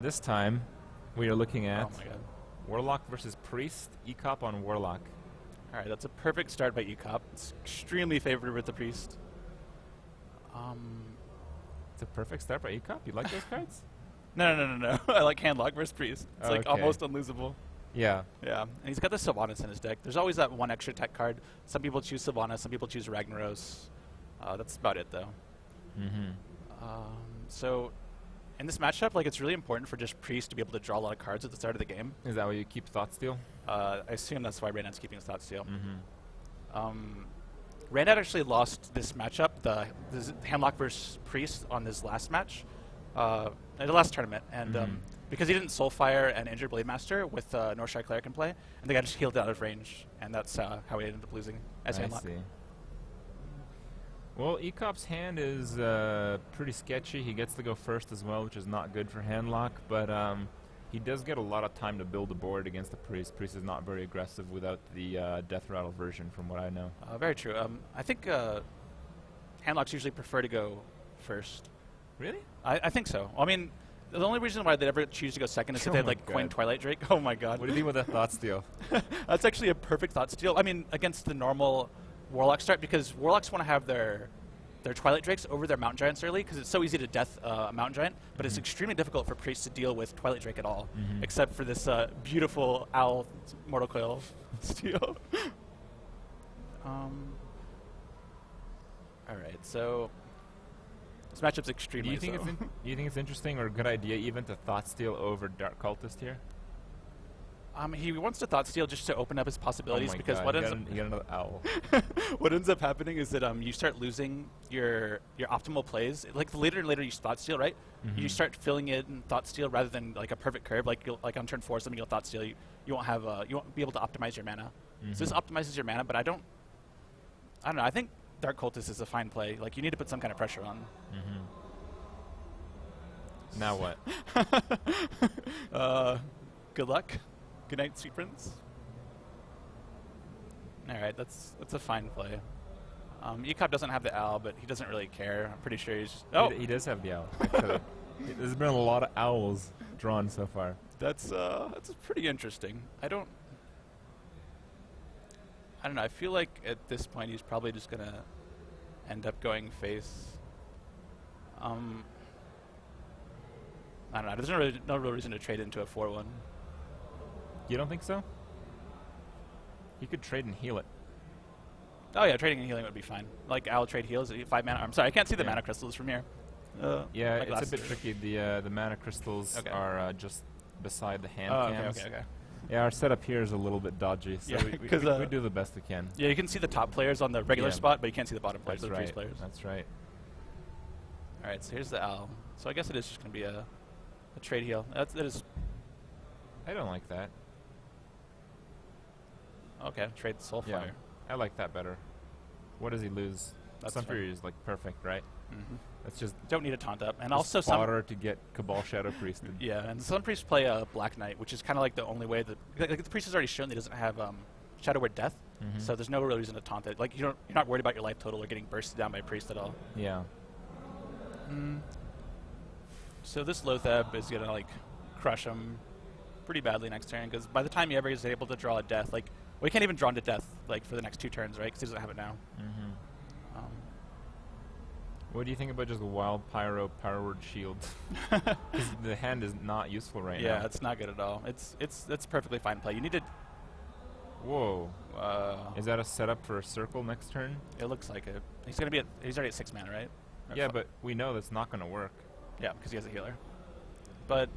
This time, we are looking at Oh my god. Warlock versus Priest, Ek0p on Warlock. Alright, that's a perfect start by Ek0p. It's extremely favored with the Priest. It's a perfect start by Ek0p. You like those cards? No. I like Handlock versus Priest. It's like Okay. almost unlosable. Yeah. Yeah, and he's got the Sylvanas in his deck. There's always that one extra tech card. Some people choose Sylvanas, some people choose Ragnaros. That's about it, though. So, in this matchup, like, it's really important for just Priest to be able to draw a lot of cards at the start of the game. Is that why you keep Thoughtsteal? I assume that's why Reynad's keeping his Thoughtsteal. Reynad actually lost this matchup, this Handlock versus Priest, on his last match, the last tournament, and because he didn't Soulfire and injure Blade Master with Northshire Cleric in play, and the guy just healed out of range, and that's how he ended up losing as Handlock. I see. Well, Ek0p's hand is pretty sketchy. He gets to go first as well, which is not good for Handlock, but he does get a lot of time to build a board against the Priest. Priest is not very aggressive without the Death Rattle version, from what I know. Very true. I think Handlocks usually prefer to go first. Really? I think so. I mean, the only reason why they'd ever choose to go second is if they had, like, Queen Twilight Drake. Oh my god. What do you think with that Thoughtsteal? That's actually a perfect Thoughtsteal. I mean, against the normal Warlock start, because Warlocks want to have their Twilight Drakes over their Mountain Giants early, because it's so easy to death a Mountain Giant, but it's extremely difficult for Priests to deal with Twilight Drake at all, except for this beautiful Owl Mortal Coil steal. Alright, so this matchup's extremely Do you think it's interesting or a good idea even to Thoughtsteal over Dark Cultist here? He wants to Thoughtsteal just to open up his possibilities, because God, what you ends get another Owl. what ends up happening is that you start losing your optimal plays. Like, the later and later you Thoughtsteal, right? You start filling it in Thoughtsteal rather than like a perfect curve. Like, on turn 4, something you'll Thoughtsteal. You won't have you won't be able to optimize your mana. So this optimizes your mana, but I don't know. I think Dark Cultist is a fine play. Like, you need to put some kind of pressure on. Now what? Good luck. Good night, Sweet Prince. Alright, that's a fine play. Ek0p doesn't have the owl, but he doesn't really care. I'm pretty sure he's... Oh! He does have the owl. There's been a lot of owls drawn so far. That's pretty interesting. I don't know. I feel like at this point he's probably just gonna end up going face. I don't know. There's no real reason to trade into a 4-1. You don't think so? He could trade and heal it. Oh yeah, trading and healing would be fine. Like, Owl trade heals at 5 mana. I'm sorry, I can't see the mana crystals from here. Yeah, it's a bit tricky. The mana crystals are just beside the hand cams. Okay. Yeah, our setup here is a little bit dodgy, so Yeah, we do the best we can. Yeah, you can see the top players on the regular spot, but you can't see the bottom players, the priest players. That's right. Alright, so here's the Owl. So I guess it is just going to be a trade heal. That is... I don't like that. Okay, trade Soulfire. Yeah, I like that better. What does he lose? That's Sunfury is like perfect, right? That's just don't need a taunt up, and a also spotter to get Cabal Shadow Priested. Yeah, and some priests play a Black Knight, which is kind of like the only way that, like, the priest has already shown that he doesn't have Shadow Word Death, so there's no real reason to taunt it. Like, you're not worried about your life total or getting bursted down by priest at all. Yeah. So this Lotheb is gonna, like, crush him pretty badly next turn, because by the time he ever is able to draw a death, like, well, he can't even draw into death, like, for the next 2 turns, right? Because he doesn't have it now. What do you think about just a Wild Pyro Power Word Shield? Because the hand is not useful right now. Yeah, it's not good at all. It's perfectly fine play. You need to... Whoa. Is that a setup for a circle next turn? It looks like it. He's gonna be he's already at 6 mana, right? Or yeah, but we know that's not gonna work. Yeah, because he has a healer. But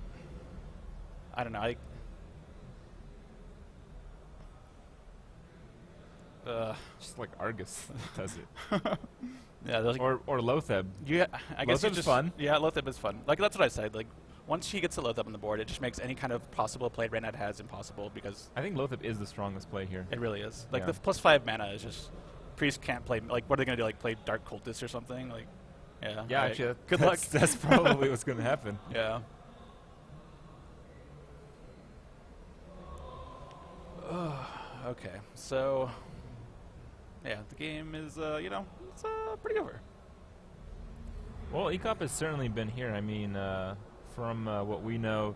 I don't know. Just like Argus does it. Yeah, or Lotheb. Yeah, I guess Lotheb's fun. Yeah, Lotheb is fun. Like, that's what I said. Like, once he gets a Lotheb on the board, it just makes any kind of possible play Reynad has impossible, because I think Lotheb is the strongest play here. it really is. Like, Yeah. the +5 mana is just... Priest can't play... Like, what are they going to do? Like, play Dark Cultist or something? Like, yeah. Yeah, right. actually, Good luck. That's probably what's going to happen. Yeah. Okay, so... Yeah, the game is, it's pretty over. Well, Ek0p has certainly been here. I mean, from what we know,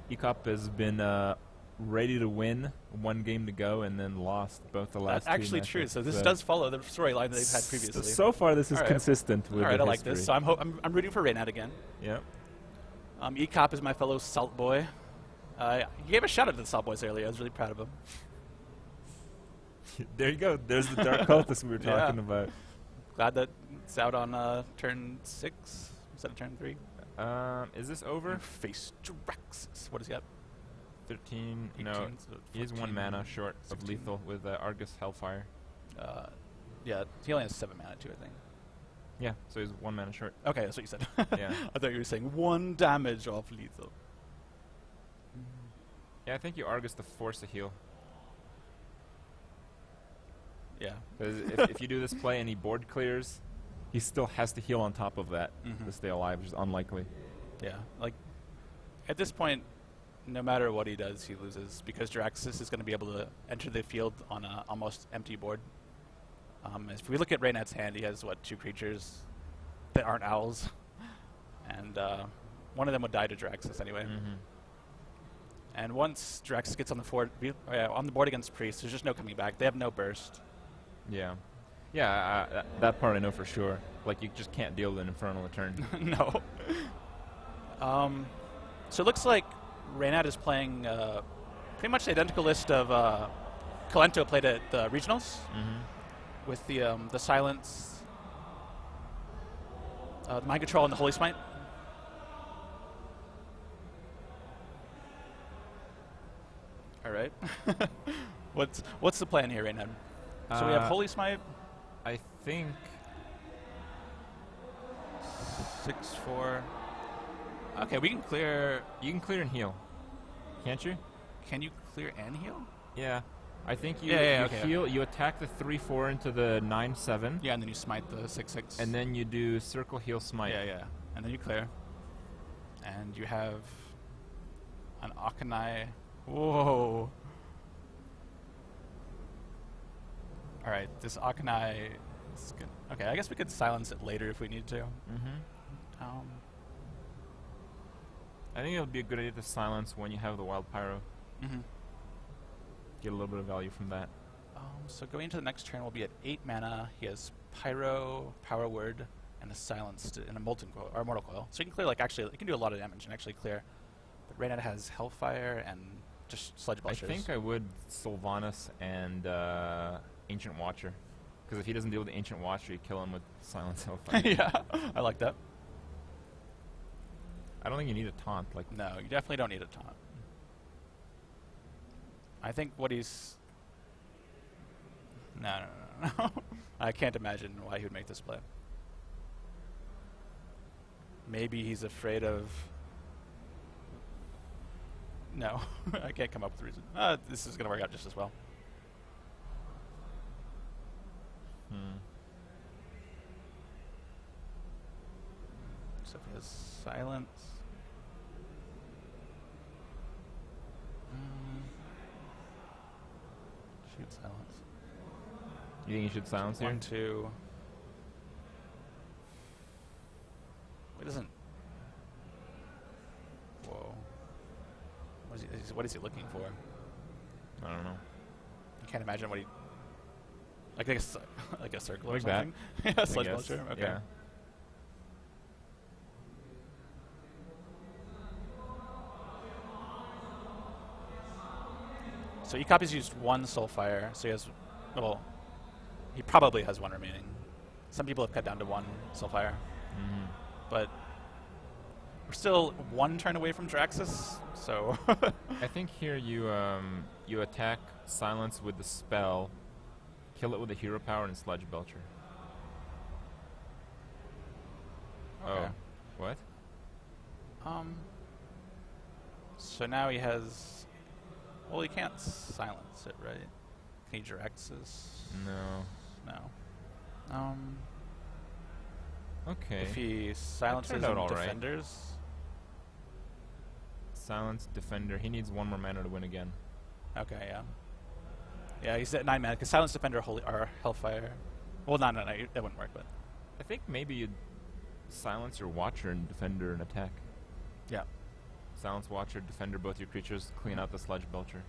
Ek0p has been ready to win, one game to go, and then lost both the last That's actually true. So this does follow the storyline that they've had previously. So far, this is consistent with All right, the I like this. So I'm rooting for Reynad again. Yeah. Ek0p is my fellow Salt Boy. He gave a shout out to the Salt Boys earlier. I was really proud of him. There you go. There's the Dark Cultist we were talking about. Glad that it's out on turn 6 instead of turn 3. Is this over? Face Draxus. What does he have? 13. 18, No, so he is 1 mana short 16. of lethal with Argus Hellfire. Yeah, he only has 7 mana too, I think. Yeah, so he's 1 mana short. Okay, that's what you said. Yeah. I thought you were saying 1 damage off lethal. Yeah, I think you Argus to force a heal. Yeah. Because if you do this play and he board clears, he still has to heal on top of that to stay alive, which is unlikely. Yeah, like at this point, no matter what he does, he loses because Draxus is going to be able to enter the field on an almost empty board. If we look at Reynad's hand, he has, 2 creatures that aren't owls. And one of them would die to Draxus anyway. And once Draxus gets on the board against Priest, there's just no coming back. They have no burst. Yeah. Yeah, that part I know for sure. Like, you just can't deal with an Infernal a turn. No. So it looks like Reynad is playing pretty much the identical list of Kalento played at the regionals with the Silence, the Mind Control, and the Holy Smite. All right. What's the plan here, Reynad? So we have Holy Smite. I think 6/4. Okay, we can clear. you can clear and heal, can't you? Can you clear and heal? Yeah. I think you, Yeah, you okay. heal, you attack the 3/4 into the 9/7. Yeah, and then you smite the 6/6. And then you do circle heal smite. Yeah. And then you clear. And you have an Akanai. Whoa. Alright, this Akanai is good. Okay, I guess we could silence it later if we need to. I think it'll be a good idea to silence when you have the Wild Pyro. Get a little bit of value from that. So going into the next turn, we'll be at 8 mana. He has Pyro, Power Word, and a Silenced and a Molten Coil, or Mortal Coil. So you can clear, you can do a lot of damage and actually clear. But Reynad has Hellfire and just Sludge Belchers. I think I would Sylvanas and Ancient Watcher. Because if he doesn't deal with the Ancient Watcher, you kill him with Silence Hellfire. Yeah, I like that. I don't think you need a taunt. No, you definitely don't need a taunt. I think what he's... No. I can't imagine why he would make this play. Maybe he's afraid of... No, I can't come up with a reason. This is going to work out just as well. So if he has Silence... Shoot Silence. You think you should silence here? 1, 2. It doesn't... Whoa. What is he looking for? I don't know. I can't imagine what he... Like a circle or Like something? Yeah, Sludge Belcher? Okay. Yeah. So Ek0p's used 1 Soulfire, so he has... Well, he probably has 1 remaining. Some people have cut down to 1 Soulfire. But we're still 1 turn away from Draxus, so... I think here you attack Silence with the spell, kill it with a Hero Power, and Sludge Belcher. Okay. Oh. What? So now he has... Well, he can't silence it, right? Can he Draxus? No. No. Okay. If he silences turned out all right. Defenders... Silence Defender. He needs 1 more mana to win again. Okay, yeah. Yeah, he's at 9 mana, because Silence Defender or Hellfire... Well, no, that wouldn't work, but... I think maybe you'd silence your Watcher and Defender and attack. Yeah. Silence Watcher, Defender, both your creatures, clean out the Sludge Belcher.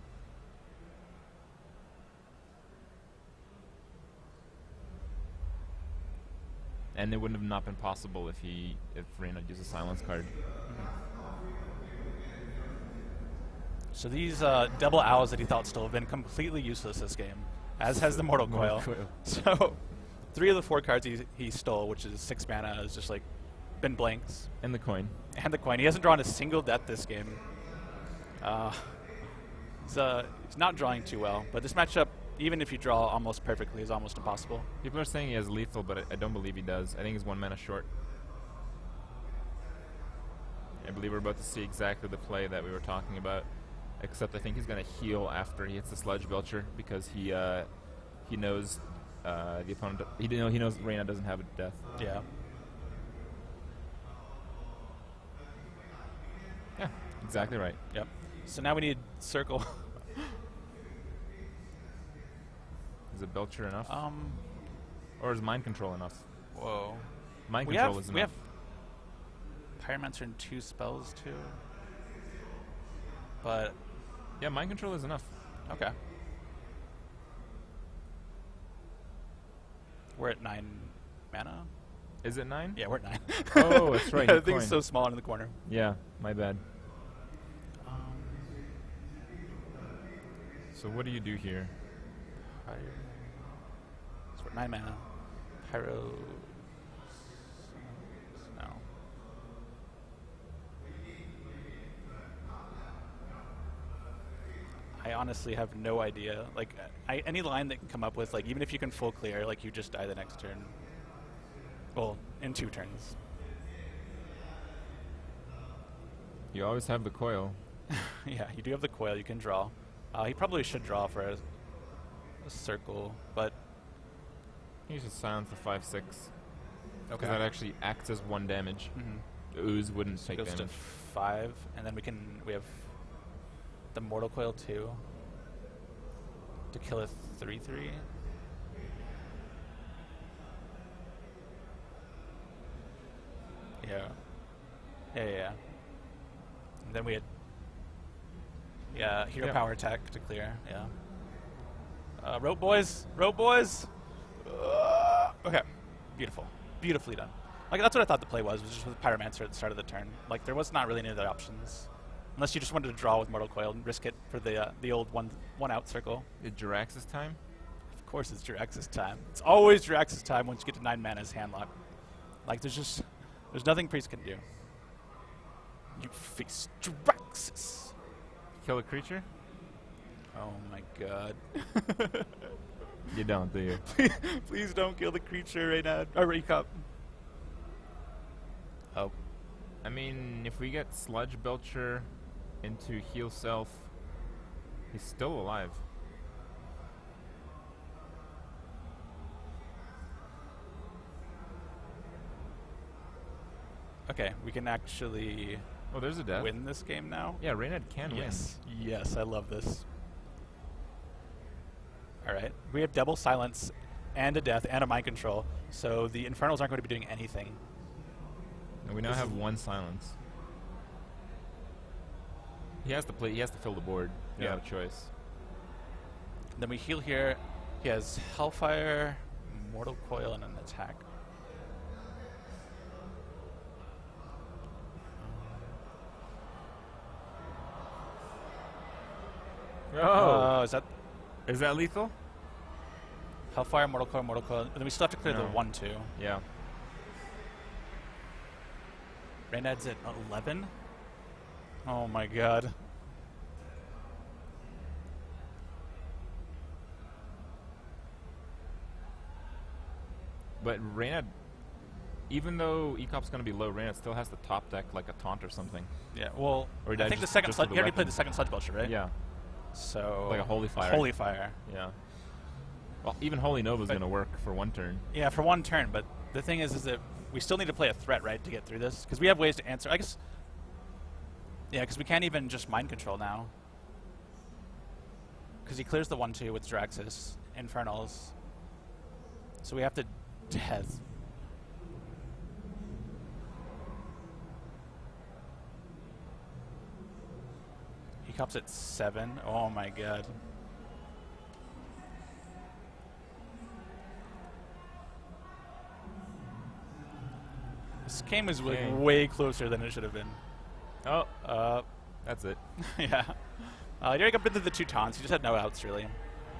And it wouldn't have not been possible if Reynad used a Silence card. So these double owls that he thought stole have been completely useless this game, as has the Mortal Coil. So 3 of the 4 cards he stole, which is 6 mana, has just like been blanks. And the coin. And the coin. He hasn't drawn a single death this game. He's not drawing too well, but this matchup, even if you draw almost perfectly, is almost impossible. People are saying he has lethal, but I don't believe he does. I think he's 1 mana short. I believe we're about to see exactly the play that we were talking about, except I think he's going to heal after he hits the Sludge Belcher because he knows the opponent. He knows Reynad doesn't have a death. Yeah. Yeah, exactly right. Yep. So now we need Circle. Is a Belcher enough? Or is Mind Control enough? Whoa. Mind Control is enough. We have Pyromancer and 2 spells too. But yeah, Mind Control is enough. Okay. We're at 9 mana. Is it 9? Yeah, we're at 9. Oh, that's right. Yeah, the thing's so small in the corner. Yeah, my bad. So what do you do here? So we're at 9 mana. Pyro. No. I honestly have no idea. Like, any line that can come up with, like, even if you can full clear, like, you just die the next turn. Well, in 2 turns. You always have the coil. Yeah, you do have the coil. You can draw. He probably should draw for a circle, but You should silence the 5/6. okay. That actually acts as 1 damage. Mm-hmm. The ooze wouldn't take Goes damage. to 5, and then we have the Mortal Coil 2 to kill a 3/3. Yeah. Yeah. And then we had hero power attack to clear. Yeah. Rope boys. Okay. Beautiful. Beautifully done. Like, that's what I thought the play was just with Pyromancer at the start of the turn. Like, there was not really any other options. Unless you just wanted to draw with Mortal Coil and risk it for the old one out circle. Is Jirax's time? Of course it's Jirax's time. It's always Jirax's time once you get to 9 mana's handlock. Like, there's nothing Priest can do. You face Jiraxis. Kill a creature? Oh my god. You don't, do you? Please don't kill the creature, Reynad. Or Ek0p. Oh. I mean, if we get Sludge Belcher into heal self, he's still alive. Okay, we can actually Oh, there's a death. win this game now. Yeah, Reynad can Yes. Yes, I love this. All right. We have double silence and a death and a mind control, so the Infernals aren't going to be doing anything. win. And we now have 1 silence. He has to fill the board. You don't have a choice. Then we heal here. He has Hellfire, Mortal Coil, and an attack. Oh, Is that lethal? Hellfire, Mortal Coil, and then we still have to clear the 1/2. Yeah. Reynad's at 11. Oh my god. But Reynad, even though Ek0p's going to be low, Reynad still has the top deck like a taunt or something. Yeah, well, Or I think the second sludge, he already played the second Sludge Belcher, right? Yeah. So Like a Holy Fire. Holy Fire. Yeah. Well, even Holy Nova's going to work for 1 turn. Yeah, for 1 turn, but the thing is that we still need to play a threat, right, to get through this? Because we have ways to answer. I guess. Yeah, because we can't even just mind control now. Because he clears the 1/2 with Jiraxis, Infernals. So we have to death. E0p's at 7. Oh my god. This game is like way closer than it should have been. Oh, that's it. Yeah. You're up into the 2 taunts. You just had no outs, really.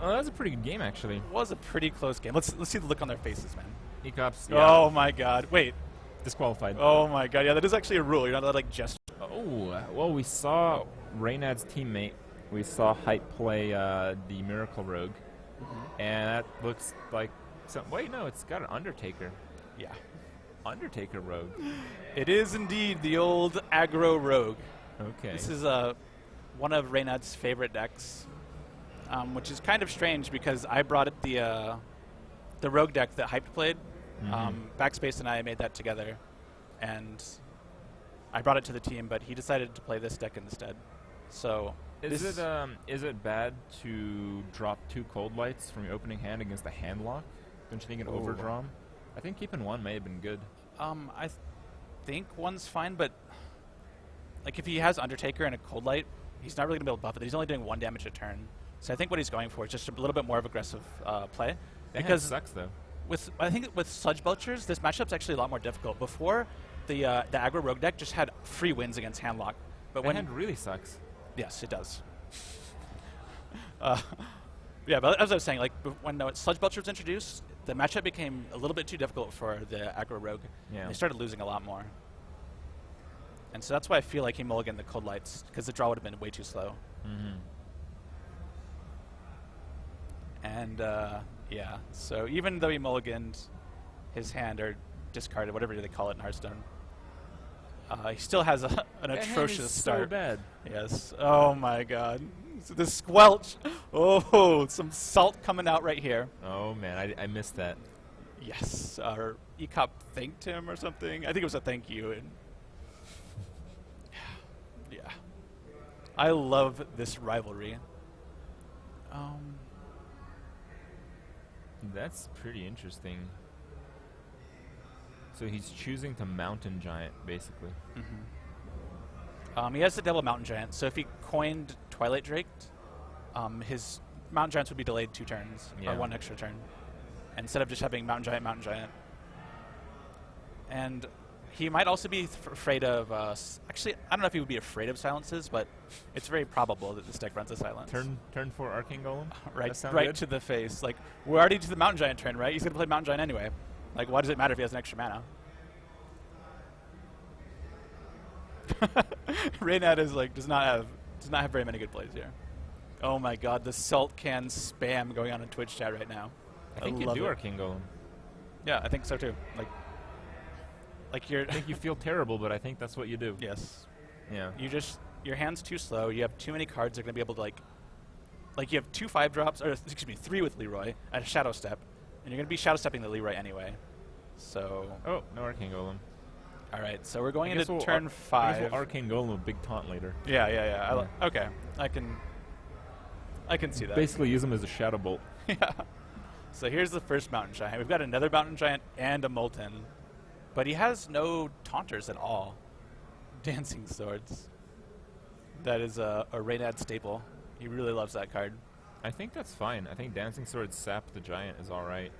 Oh, that was a pretty good game, actually. It was a pretty close game. Let's see the look on their faces, man. E0p's, Oh my god. Wait. disqualified. Oh my god. Yeah, that is actually a rule. You're not allowed to like gesture. Oh, well, we saw Reynad's teammate. We saw Hype play the Miracle Rogue. And that looks like some. Wait, no, it's got an Undertaker. Yeah. Undertaker Rogue. It is indeed the old aggro rogue. Okay. This is one of Reynad's favorite decks, which is kind of strange because I brought it the rogue deck that Hype played. Backspace and I made that together, and I brought it to the team, but he decided to play this deck instead. So is it bad to drop 2 cold lights from your opening hand against a hand lock? Don't you think it overdraw 'em? I think keeping 1 may have been good. I think 1's fine, but like if he has Undertaker and a cold light, he's not really gonna be able to buff it. He's only doing 1 damage a turn. So I think what he's going for is just a little bit more of aggressive play. That because sucks though. I think with Sludge Belchers, this matchup's actually a lot more difficult. Before, the aggro rogue deck just had free wins against handlock. But That hand really sucks. Yes, it does. Yeah, but as I was saying, like when Sludge Belcher was introduced, the matchup became a little bit too difficult for the aggro rogue. Yeah. They started losing a lot more. And so that's why I feel like he mulliganed the cold lights, because the draw would have been way too slow. And yeah, so even though he mulliganed his hand or discarded, whatever they call it in Hearthstone, he still has an atrocious start. So bad. Yes. Oh my god. The squelch. Oh, some salt coming out right here. Oh man, I missed that. Yes. Our Ek0p thanked him or something. I think it was a thank you. And yeah. I love this rivalry. That's pretty interesting. So he's choosing to Mountain Giant, basically. He has the double Mountain Giant, so if he coined Twilight Drake, his Mountain Giants would be delayed 2 turns, or 1 extra turn, instead of just having Mountain Giant, Mountain Giant. And he might also be afraid of, actually, I don't know if he would be afraid of silences, but it's very probable that this deck runs a silence. Turn 4 Arcane Golem? Right to the face. Like, we're already to the Mountain Giant turn, right? He's going to play Mountain Giant anyway. Like, why does it matter if he has an extra mana? Reynad is like does not have very many good plays here. Oh my god, the salt can spam going on in Twitch chat right now. I think you do Arcane Golem. Yeah, I think so too. Like you're. I think you feel terrible, but I think that's what you do. Yes. Yeah. Your hand's too slow. You have too many cards that are gonna be able to like you have 2 5-drops, or excuse me, 3 with Leroy and a Shadow Step, and you're gonna be Shadow Stepping the Leroy anyway. So. Oh, no Arcane Golem. All right, so we're going into turn 5. I guess we'll Arcane Golem with big taunt later. Yeah. Okay, I can see that. Basically, use him as a Shadow Bolt. Yeah. So here's the first Mountain Giant. We've got another Mountain Giant and a Molten, but he has no taunters at all. Dancing Swords. That is a Reynad staple. He really loves that card. I think that's fine. I think Dancing Sword Sap the Giant is all right.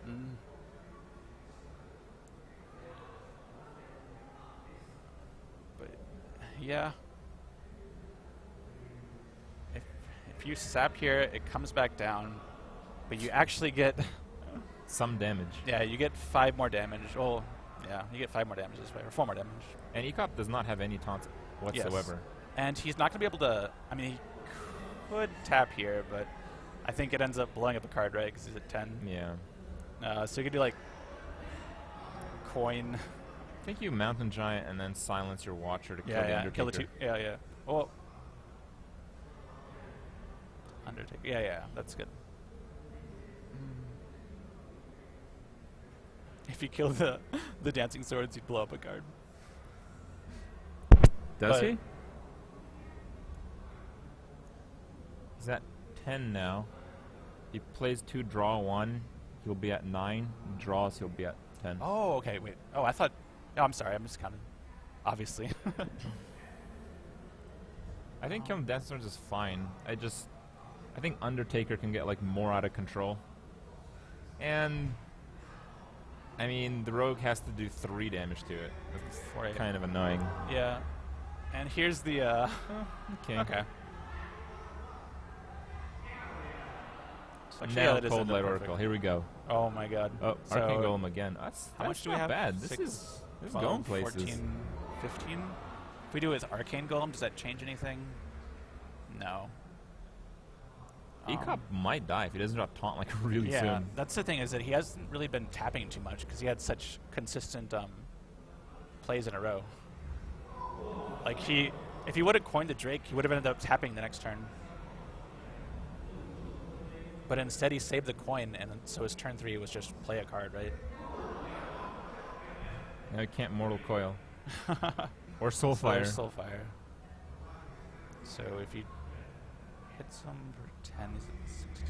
Yeah. If you sap here, it comes back down, but you actually get some damage. Yeah, you get 5 more damage. Oh, yeah, you get 5 more damage this way, or 4 more damage. And E0p does not have any taunts whatsoever. Yes. And he's not going to be able to. I mean, he could tap here, but I think it ends up blowing up a card, right? Because he's at 10. Yeah. So you could do like coin. I think you Mountain Giant and then silence your Watcher to kill the Undertaker. Kill the 2. Yeah. Oh. Undertaker. Yeah, that's good. If you kill the Dancing Swords, you'd blow up a card. Does he? He's at 10 now. He plays 2, draw 1. He'll be at 9. He draws, he'll be at 10. Oh, okay, wait. Oh, I thought... Oh, I'm sorry, I'm just counting. Obviously. I think killing Death Swords is fine. I think Undertaker can get like more out of control. And I mean, the rogue has to do 3 damage to it. That's kind of annoying. Yeah. And here's the okay. Okay. So Now Cold Light Oracle. Here we go. Oh my god. Oh, So Arcane Golem again. That's how much do not we have? bad. This 6, is 12, going places. 14, 15? If we do it with Arcane Golem, does that change anything? No. Ek0p might die if he doesn't drop Taunt like really yeah, soon. that's the thing, is that he hasn't really been tapping too much because he had such consistent plays in a row. Like if he would have coined the Drake, he would have ended up tapping the next turn. But instead he saved the coin, and so his turn 3 was just play a card, right? Now he can't Mortal Coil. Or Soulfire. Or Soulfire. So if you hit some for 10, he's at 16.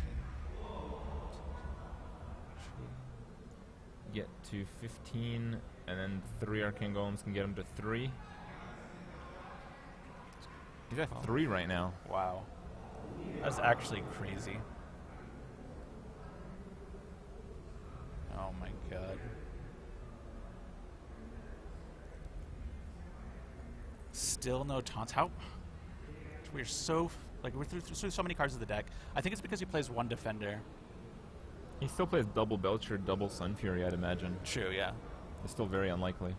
Get to 15, and then 3 Arcane Golems can get him to 3. He's at 3 right now. Wow. That's actually crazy. Oh my god. Still no taunts. How? We're so like we're through so many cards of the deck. I think it's because he plays 1 defender. He still plays double Belcher, double Sun Fury, I'd imagine. True, yeah. It's still very unlikely.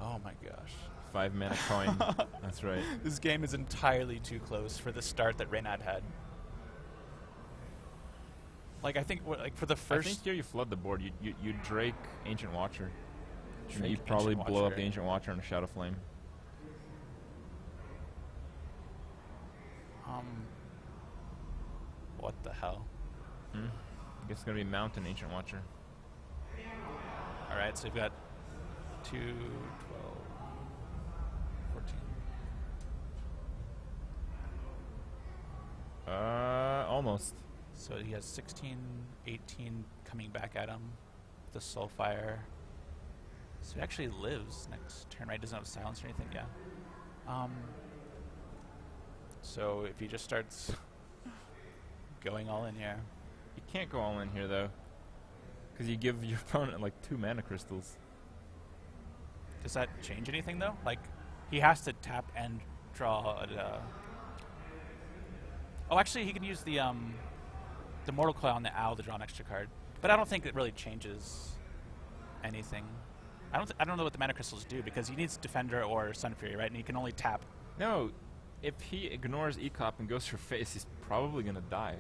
Oh my gosh. 5 mana coin. That's right. This game is entirely too close for the start that Reynad had. Like I think like for the first. I think here you flood the board. You Drake Ancient Watcher. Drake You probably Ancient blow up Watcher. the Ancient Watcher on a Shadow Flame. What the hell? I guess it's gonna be Mountain Ancient Watcher. All right, so we've got 2, 12, 14. Almost. So he has 16, 18 coming back at him. The Soulfire. So he actually lives next turn, right? Doesn't have silence or anything, yeah. So if he just starts going all in here. You can't go all in here though, because you give your opponent like 2 mana crystals. Does that change anything though? Like, he has to tap and draw a. Oh, actually, he can use the Mortal Coil on the Owl to draw an extra card, but I don't think it really changes anything. I don't know what the mana crystals do because he needs Defender or Sun Fury, right? And he can only tap. No, if he ignores Ek0p and goes for face, he's probably gonna die.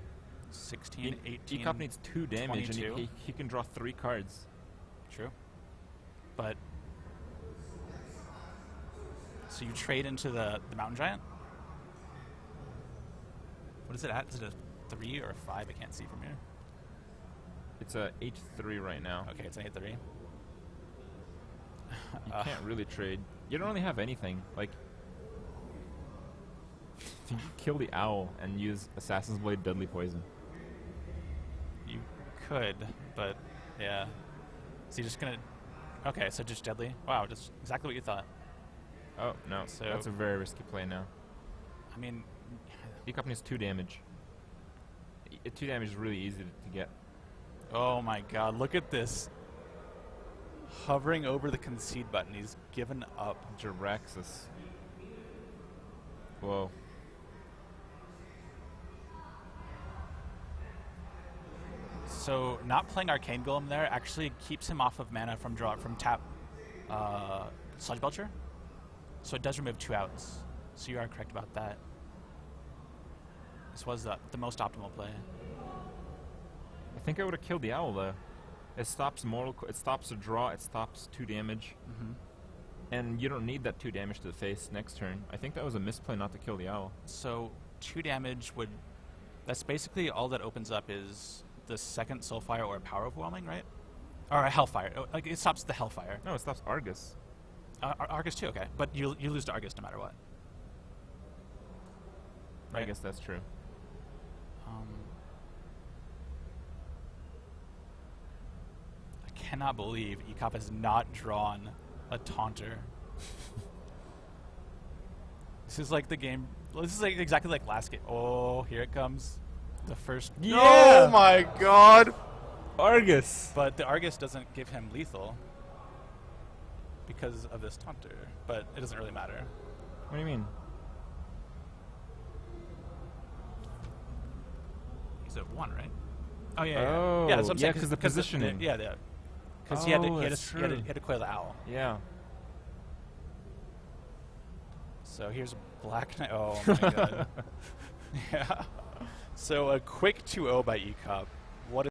16, 18. Ek0p needs 2 damage, 22. and he can draw 3 cards. True. But so you trade into the Mountain Giant. What is it at? Is it a 3 or a 5? I can't see from here. It's a 8-3 right now. Okay, it's an 8-3. You can't really trade. You don't really have anything. Like, you kill the Owl and use Assassin's Blade Deadly Poison. You could, but yeah. So you're just gonna. Okay, so just Deadly. Wow, just exactly what you thought. Oh no, So that's a very risky play now. I mean, Ek0p needs 2 damage. 2 damage is really easy to get. oh my God! Look at this. Hovering over the concede button, he's given up. Jiraxis. Whoa. So not playing Arcane Golem there actually keeps him off of mana from tap Sludge Belcher. So it does remove 2 outs. So you are correct about that. This was the most optimal play. I think I would have killed the Owl though. It stops it stops a draw. It stops 2 damage. And you don't need that 2 damage to the face next turn. I think that was a misplay not to kill the Owl. So 2 damage would. That's basically all that opens up is the second Soulfire or Power Overwhelming, right? Or a Hellfire. Like it stops the Hellfire. No, it stops Argus. Argus too, okay. But you lose to Argus no matter what. Right. I guess that's true. I cannot believe Ek0p has not drawn a taunter. This is like the game. This is like exactly like last game. Oh, here it comes. The first. Yeah! Oh my god! Argus! But the Argus doesn't give him lethal because of this taunter. But it doesn't really matter. What do you mean? He's at 1, right? Oh yeah. Oh, yeah. That's what I'm saying, because the positioning. Yeah. Because he had Oh, to that's he had true. to coil the owl. Yeah. So here's a Black Knight. Oh my god. Yeah. So a quick 2-0 by Ek0p.